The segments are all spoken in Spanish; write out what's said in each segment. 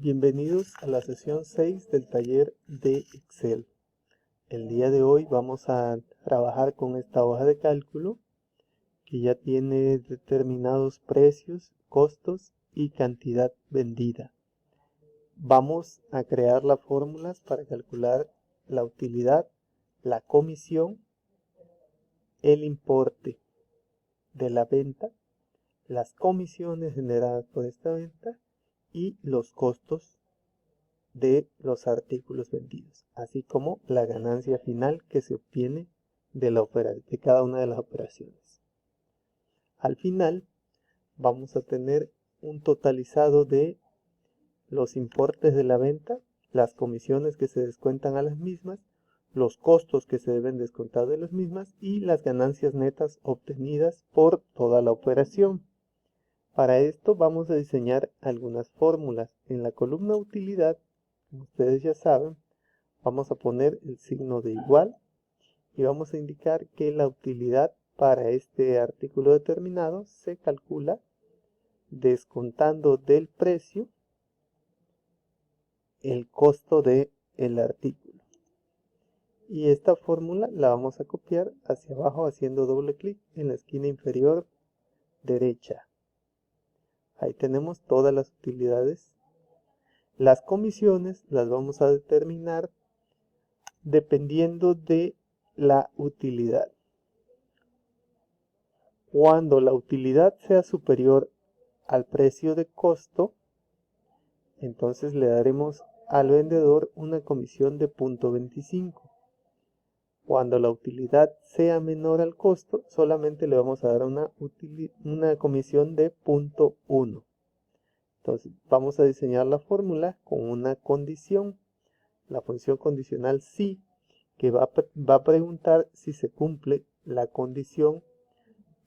Bienvenidos a la sesión 6 del taller de Excel. El día de hoy vamos a trabajar con esta hoja de cálculo que ya tiene determinados precios, costos y cantidad vendida. Vamos a crear las fórmulas para calcular la utilidad, la comisión, el importe de la venta, las comisiones generadas por esta venta y los costos de los artículos vendidos, así como la ganancia final que se obtiene de cada una de las operaciones. Al final vamos a tener un totalizado de los importes de la venta, las comisiones que se descuentan a las mismas, los costos que se deben descontar de las mismas y las ganancias netas obtenidas por toda la operación. Para esto vamos a diseñar algunas fórmulas. En la columna utilidad, como ustedes ya saben, vamos a poner el signo de igual y vamos a indicar que la utilidad para este artículo determinado se calcula descontando del precio el costo del artículo. Y esta fórmula la vamos a copiar hacia abajo haciendo doble clic en la esquina inferior derecha. Ahí tenemos todas las utilidades. Las comisiones las vamos a determinar dependiendo de la utilidad. Cuando la utilidad sea superior al precio de costo, entonces le daremos al vendedor una comisión de 0.25. Cuando la utilidad sea menor al costo, solamente le vamos a dar una comisión de 0.1. Entonces vamos a diseñar la fórmula con una condición. La función condicional sí, que va a preguntar si se cumple la condición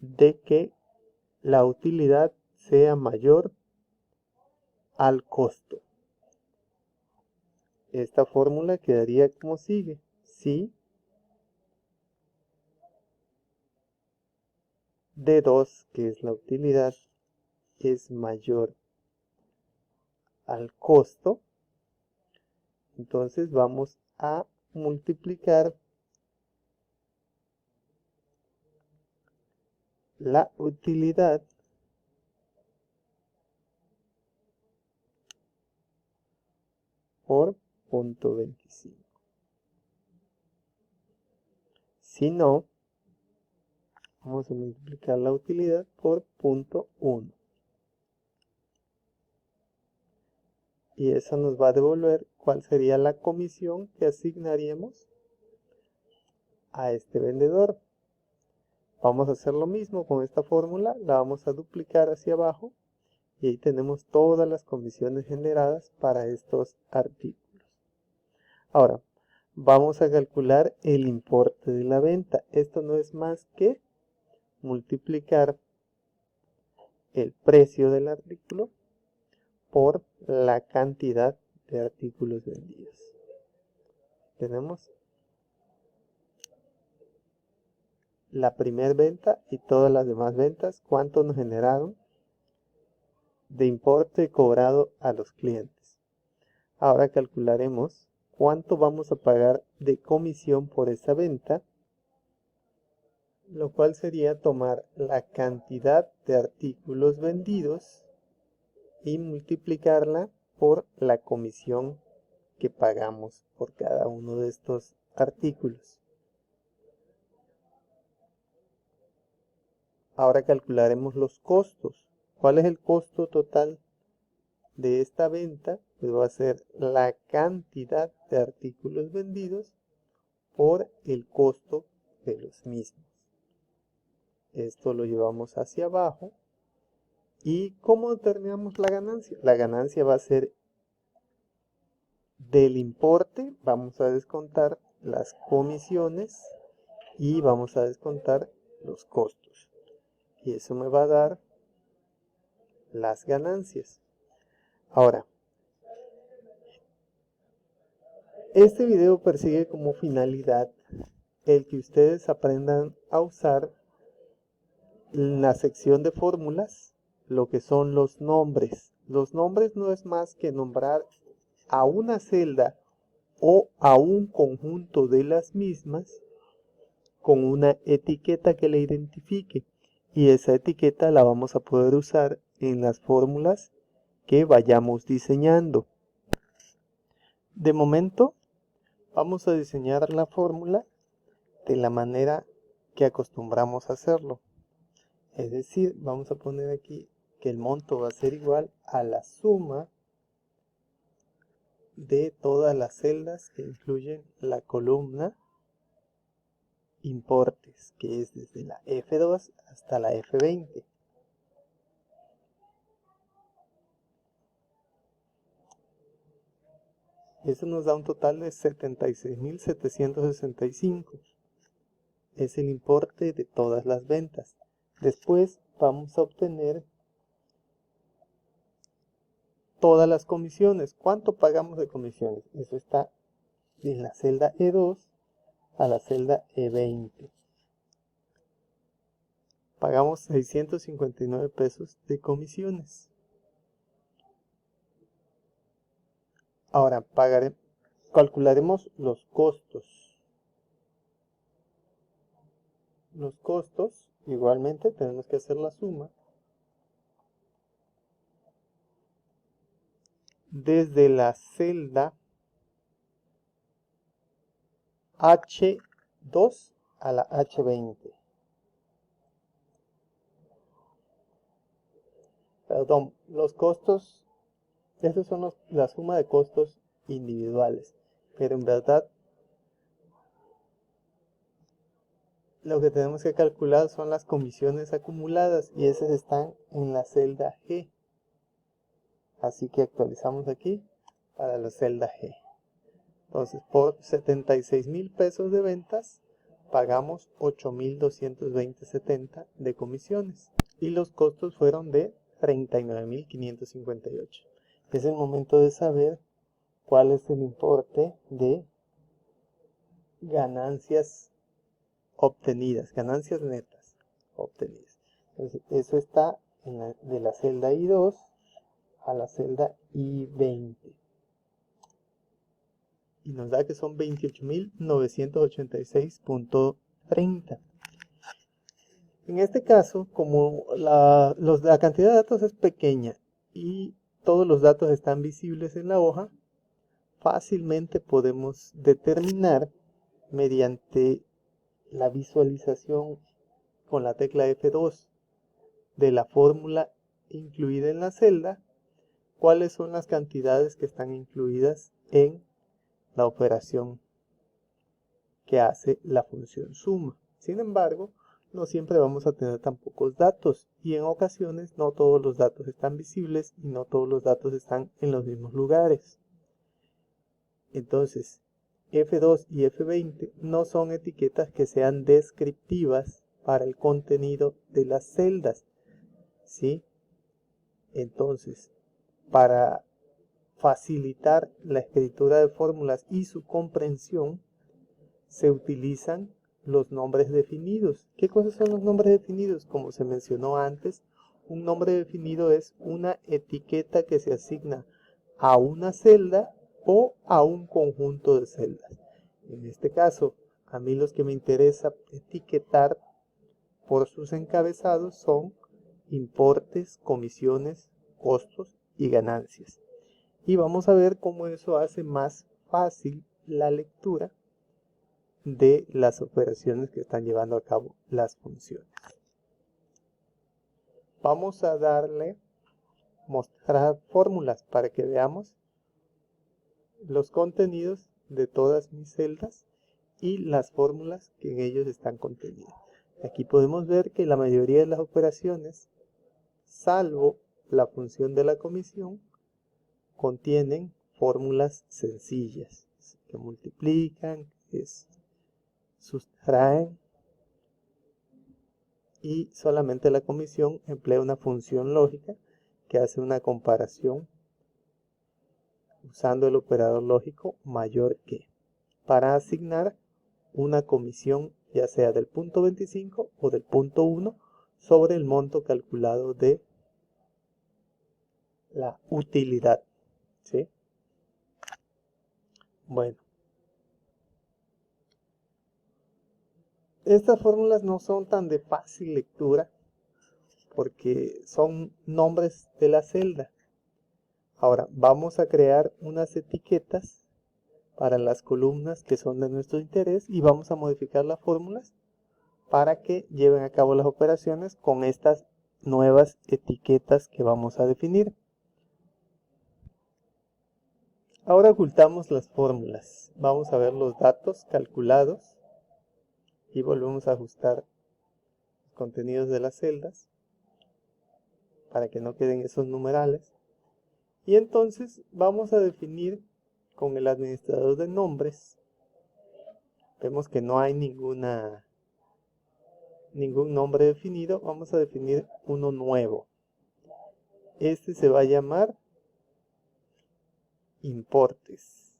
de que la utilidad sea mayor al costo. Esta fórmula quedaría como sigue: si D2, que es la utilidad, es mayor al costo, entonces vamos a multiplicar la utilidad por 0.25. Si no, vamos a multiplicar la utilidad por 0.1. Y eso nos va a devolver cuál sería la comisión que asignaríamos a este vendedor. Vamos a hacer lo mismo con esta fórmula, la vamos a duplicar hacia abajo y ahí tenemos todas las comisiones generadas para estos artículos. Ahora, vamos a calcular el importe de la venta. Esto no es más que multiplicar el precio del artículo por la cantidad de artículos vendidos. Tenemos la primera venta y todas las demás ventas, cuánto nos generaron de importe cobrado a los clientes. Ahora calcularemos cuánto vamos a pagar de comisión por esa venta, lo cual sería tomar la cantidad de artículos vendidos y multiplicarla por la comisión que pagamos por cada uno de estos artículos. Ahora calcularemos los costos. ¿Cuál es el costo total de esta venta? Pues va a ser la cantidad de artículos vendidos por el costo de los mismos. Esto lo llevamos hacia abajo. ¿Y cómo determinamos la ganancia? La ganancia va a ser del importe, vamos a descontar las comisiones y vamos a descontar los costos. Y eso me va a dar las ganancias. Ahora, este video persigue como finalidad el que ustedes aprendan a usar en la sección de fórmulas lo que son los nombres Los nombres no es más que nombrar a una celda o a un conjunto de las mismas con una etiqueta que le identifique, y esa etiqueta la vamos a poder usar en las fórmulas que vayamos diseñando. De momento vamos a diseñar la fórmula de la manera que acostumbramos a hacerlo. Es decir, vamos a poner aquí que el monto va a ser igual a la suma de todas las celdas que incluyen la columna importes, que es desde la F2 hasta la F20. Eso nos da un total de 76.765. Es el importe de todas las ventas. Después vamos a obtener todas las comisiones. ¿Cuánto pagamos de comisiones? Eso está en la celda E2 a la celda E20. Pagamos 659 pesos de comisiones. Ahora calcularemos los costos. Los costos, igualmente tenemos que hacer la suma desde la celda H2 a la H20. Perdón, los costos, estos son la suma de costos individuales, pero en verdad lo que tenemos que calcular son las comisiones acumuladas, y esas están en la celda G. Así que actualizamos aquí para la celda G. Entonces, por 76.000 pesos de ventas, pagamos 8.220.70 de comisiones. Y los costos fueron de 39.558. Es el momento de saber cuál es el importe de ganancias obtenidas, ganancias netas obtenidas. Entonces, eso está de la celda I2 a la celda I20. Y nos da que son 28.986.30. En este caso, como la cantidad de datos es pequeña y todos los datos están visibles en la hoja, fácilmente podemos determinar mediante la visualización con la tecla F2 de la fórmula incluida en la celda cuáles son las cantidades que están incluidas en la operación que hace la función suma. Sin embargo, no siempre vamos a tener tan pocos datos, y en ocasiones no todos los datos están visibles y no todos los datos están en los mismos lugares. Entonces, F2 y F20 no son etiquetas que sean descriptivas para el contenido de las celdas, ¿sí? Entonces, para facilitar la escritura de fórmulas y su comprensión, se utilizan los nombres definidos. ¿Qué cosas son los nombres definidos? Como se mencionó antes, un nombre definido es una etiqueta que se asigna a una celda o a un conjunto de celdas. En este caso, a mí los que me interesa etiquetar por sus encabezados son importes, comisiones, costos y ganancias. Y vamos a ver cómo eso hace más fácil la lectura de las operaciones que están llevando a cabo las funciones. Vamos a mostrar fórmulas para que veamos los contenidos de todas mis celdas y las fórmulas que en ellos están contenidas. Aquí podemos ver que la mayoría de las operaciones, salvo la función de la comisión, contienen fórmulas sencillas que multiplican, que sustraen, y solamente la comisión emplea una función lógica que hace una comparación usando el operador lógico mayor que para asignar una comisión ya sea del punto 25 o del punto 1 sobre el monto calculado de la utilidad, ¿sí? Bueno, estas fórmulas no son tan de fácil lectura porque son nombres de la celda. Ahora vamos a crear unas etiquetas para las columnas que son de nuestro interés y vamos a modificar las fórmulas para que lleven a cabo las operaciones con estas nuevas etiquetas que vamos a definir. Ahora ocultamos las fórmulas. Vamos a ver los datos calculados y volvemos a ajustar los contenidos de las celdas para que no queden esos numerales. Y entonces vamos a definir con el administrador de nombres. Vemos que no hay ningún nombre definido. Vamos a definir uno nuevo. Este se va a llamar importes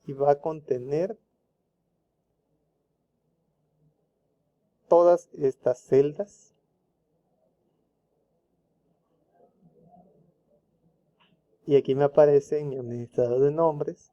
y va a contener todas estas celdas y aquí me aparece en mi administrador de nombres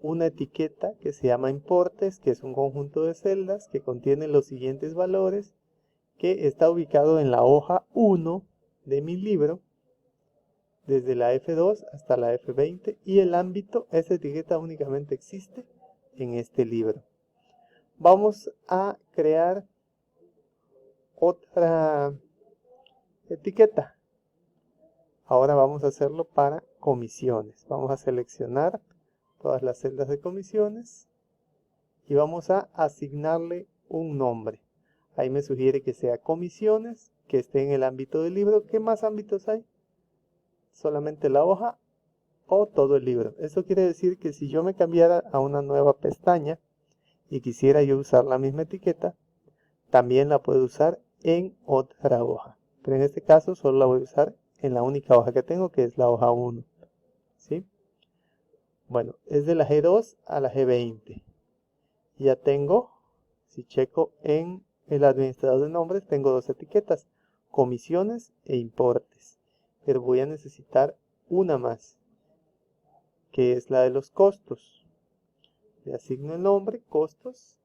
una etiqueta que se llama importes, que es un conjunto de celdas que contiene los siguientes valores, que está ubicado en la hoja 1 de mi libro, desde la F2 hasta la F20, y el ámbito, esa etiqueta únicamente existe en este libro. Vamos a crear otra etiqueta. Ahora vamos a hacerlo para comisiones. Vamos a seleccionar todas las celdas de comisiones y vamos a asignarle un nombre. Ahí me sugiere que sea comisiones, que esté en el ámbito del libro. ¿Qué más ámbitos hay? Solamente la hoja o todo el libro. Eso quiere decir que si yo me cambiara a una nueva pestaña y quisiera yo usar la misma etiqueta, también la puedo usar en otra hoja. Pero en este caso solo la voy a usar en la única hoja que tengo, que es la hoja 1. ¿Sí? Bueno, es de la G2 a la G20. Ya tengo, si checo en el administrador de nombres, tengo dos etiquetas, comisiones e importes. Pero voy a necesitar una más, que es la de los costos. Le asigno el nombre, costos,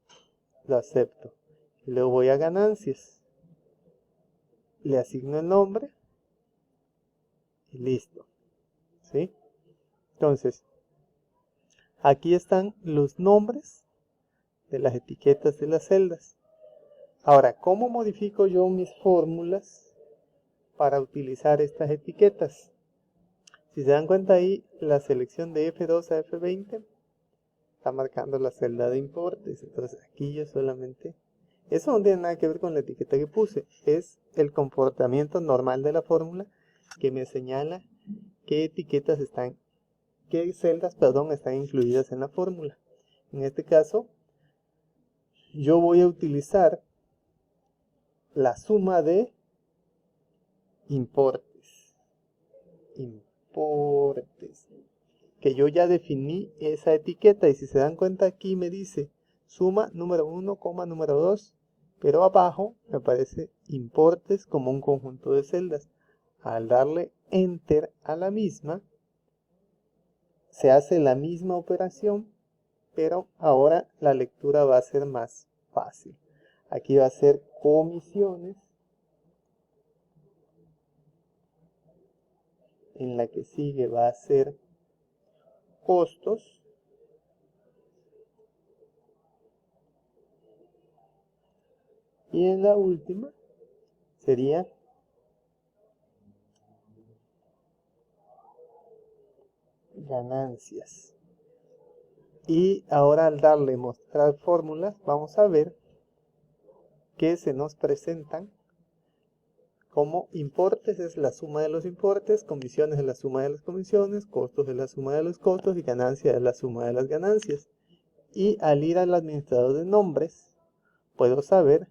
lo acepto. Y luego voy a ganancias. Le asigno el nombre y listo. ¿Sí? Entonces, aquí están los nombres de las etiquetas de las celdas. Ahora, ¿cómo modifico yo mis fórmulas para utilizar estas etiquetas? Si se dan cuenta ahí, la selección de F2 a F20 está marcando la celda de importes. Entonces aquí yo solamente... Eso no tiene nada que ver con la etiqueta que puse. Es el comportamiento normal de la fórmula que me señala qué etiquetas están, qué celdas, perdón, están incluidas en la fórmula. En este caso, yo voy a utilizar la suma de importes. Importes. Que yo ya definí esa etiqueta y si se dan cuenta aquí me dice suma número 1, número 2, pero abajo me aparece importes como un conjunto de celdas. Al darle enter a la misma, se hace la misma operación, pero ahora la lectura va a ser más fácil. Aquí va a ser comisiones, en la que sigue va a ser costos, y en la última sería ganancias. Y ahora al darle mostrar fórmulas, vamos a ver que se nos presentan como importes es la suma de los importes, comisiones es la suma de las comisiones, costos es la suma de los costos y ganancias es la suma de las ganancias. Y al ir al administrador de nombres, puedo saber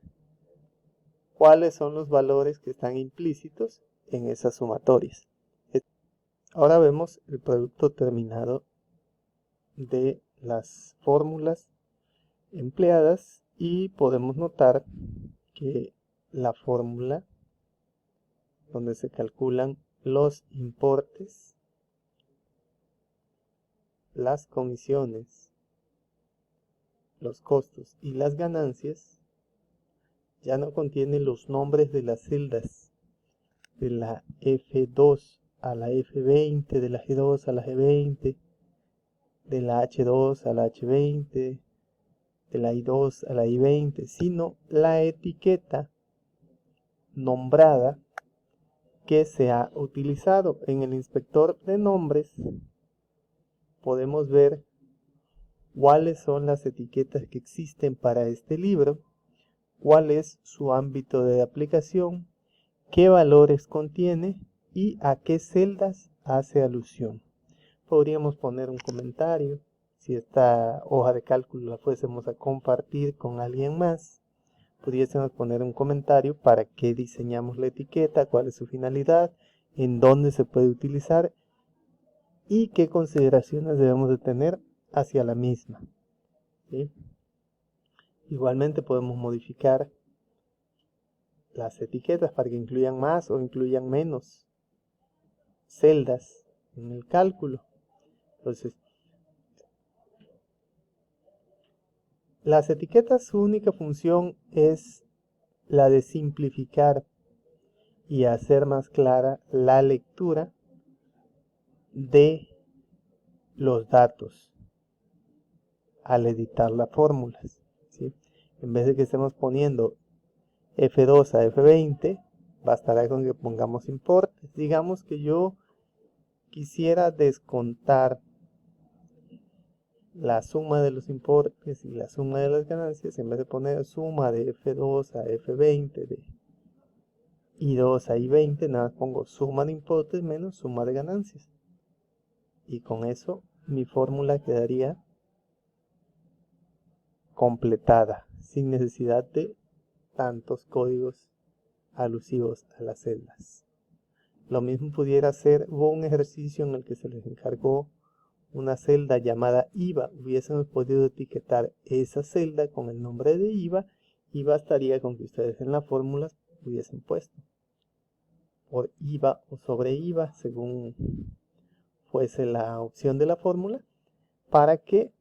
cuáles son los valores que están implícitos en esas sumatorias. Ahora vemos el producto terminado de las fórmulas empleadas y podemos notar que la fórmula donde se calculan los importes, las comisiones, los costos y las ganancias, ya no contiene los nombres de las celdas de la F2 a la F20, de la G2 a la G20, de la H2 a la H20, de la I2 a la I20, sino la etiqueta nombrada que se ha utilizado. En el inspector de nombres podemos ver cuáles son las etiquetas que existen para este libro, cuál es su ámbito de aplicación, qué valores contiene y a qué celdas hace alusión. Podríamos poner un comentario si esta hoja de cálculo la fuésemos a compartir con alguien más. Pudiésemos poner un comentario para qué diseñamos la etiqueta, cuál es su finalidad, en dónde se puede utilizar y qué consideraciones debemos de tener hacia la misma, ¿sí? Igualmente podemos modificar las etiquetas para que incluyan más o incluyan menos celdas en el cálculo. Entonces, las etiquetas, su única función es la de simplificar y hacer más clara la lectura de los datos al editar las fórmulas, ¿sí? En vez de que estemos poniendo F2 a F20, bastará con que pongamos importes. Digamos que yo quisiera descontar la suma de los importes y la suma de las ganancias. En vez de poner suma de F2 a F20, de I2 a I20, nada más pongo suma de importes menos suma de ganancias. Y con eso mi fórmula quedaría completada, sin necesidad de tantos códigos alusivos a las celdas. Lo mismo pudiera ser, hubo un ejercicio en el que se les encargó una celda llamada IVA. Hubiésemos podido etiquetar esa celda con el nombre de IVA y bastaría con que ustedes en las fórmulas hubiesen puesto por IVA o sobre IVA, según fuese la opción de la fórmula, para que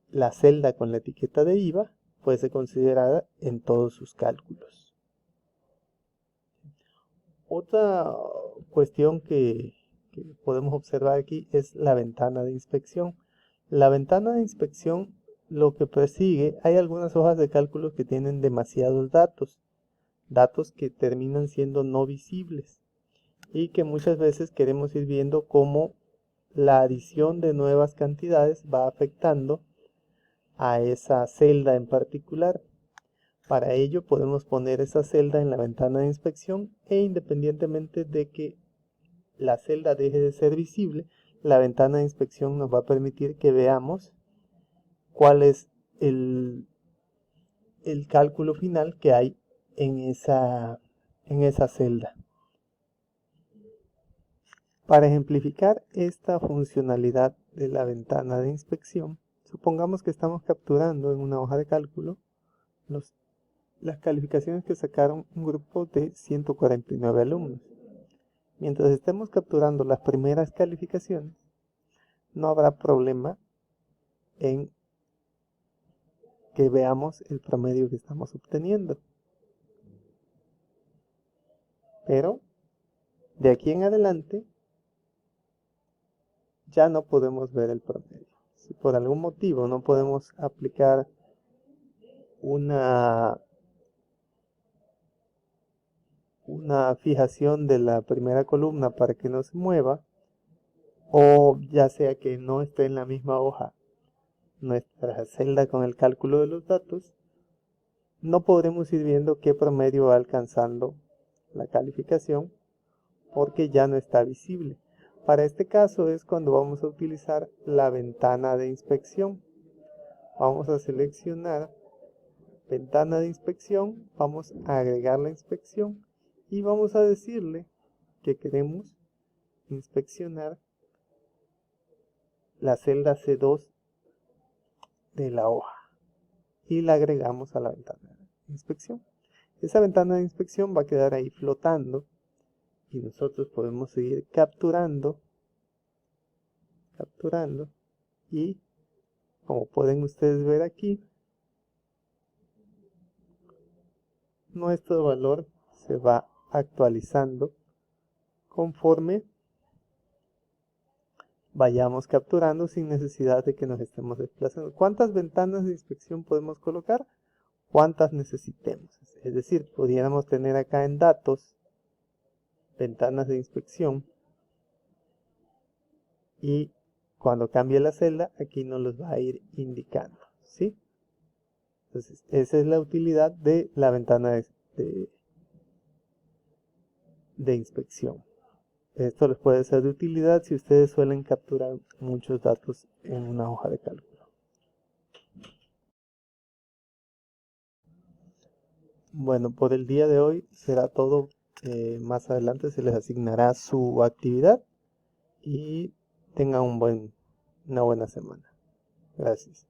la celda con la etiqueta de IVA fuese considerada en todos sus cálculos. Otra cuestión que podemos observar aquí es la ventana de inspección. La ventana de inspección lo que persigue, hay algunas hojas de cálculo que tienen demasiados datos que terminan siendo no visibles y que muchas veces queremos ir viendo cómo la adición de nuevas cantidades va afectando a esa celda en particular. Para ello podemos poner esa celda en la ventana de inspección e independientemente de que la celda deje de ser visible, la ventana de inspección nos va a permitir que veamos cuál es el cálculo final que hay en esa celda. Para ejemplificar esta funcionalidad de la ventana de inspección, supongamos que estamos capturando en una hoja de cálculo las calificaciones que sacaron un grupo de 149 alumnos. Mientras estemos capturando las primeras calificaciones, no habrá problema en que veamos el promedio que estamos obteniendo. Pero de aquí en adelante ya no podemos ver el promedio. Si por algún motivo no podemos aplicar una fijación de la primera columna para que no se mueva, o ya sea que no esté en la misma hoja nuestra celda con el cálculo de los datos, no podremos ir viendo qué promedio va alcanzando la calificación porque ya no está visible. Para este caso es cuando vamos a utilizar la ventana de inspección. Vamos a seleccionar ventana de inspección, vamos a agregar la inspección y vamos a decirle que queremos inspeccionar la celda C2 de la hoja y la agregamos a la ventana de inspección. Esa ventana de inspección va a quedar ahí flotando y nosotros podemos seguir capturando y como pueden ustedes ver aquí, nuestro valor se va actualizando conforme vayamos capturando sin necesidad de que nos estemos desplazando. ¿Cuántas ventanas de inspección podemos colocar? ¿Cuántas necesitemos? Es decir, pudiéramos tener acá en datos ventanas de inspección y cuando cambie la celda aquí nos los va a ir indicando, ¿sí? Entonces esa es la utilidad de la ventana de inspección. Esto les puede ser de utilidad si ustedes suelen capturar muchos datos en una hoja de cálculo. Bueno, por el día de hoy será todo. Más adelante se les asignará su actividad y tengan una buena semana. Gracias.